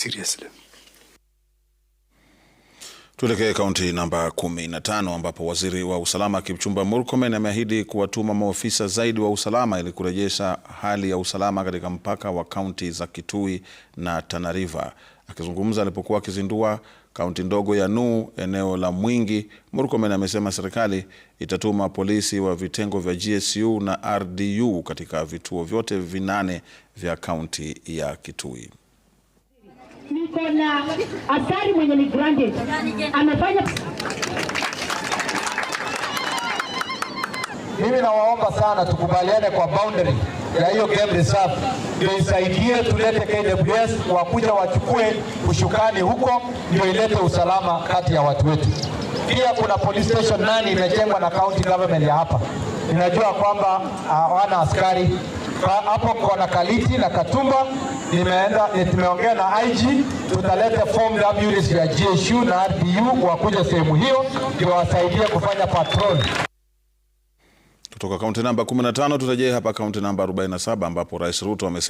seriously. Tuelekee kaunti namba 15 ambapo waziri wa usalama Kipchumba Murkomen ameahidi kuwatuma maofisa zaidi wa usalama ili kurejesha hali ya usalama katika mpaka wa kaunti za Kitui na Tana River. Akizungumza alipokuwa akizindua kaunti ndogo ya Nuu eneo la Mwingi, Murkomen amesema serikali itatuma polisi wa vitengo vya GSU na RDU katika vituo vyote 8 vya kaunti ya Kitui. Niko na askari mwenye ni granted amefanya. Mimi nawaomba sana tukubaliane kwa boundary ya hiyo game reserve ndio isaidie, tulete KWS wakuja wachukue ushukani huko ndio ilete usalama kati ya watu wetu. Pia kuna police station 9 imejengwa na county government ya hapa. Ninajua kwamba wana askari hapo kwa Kaliti na Katumba. Nimeongea na IG, tutaleta form WS ya GSU na RDU wakuja sehemu hiyo ndio wasaidie kufanya patrol. Kutoka kaunti namba 15 tutarejea hapa kaunti namba 47 ambapo Rais Ruto amesema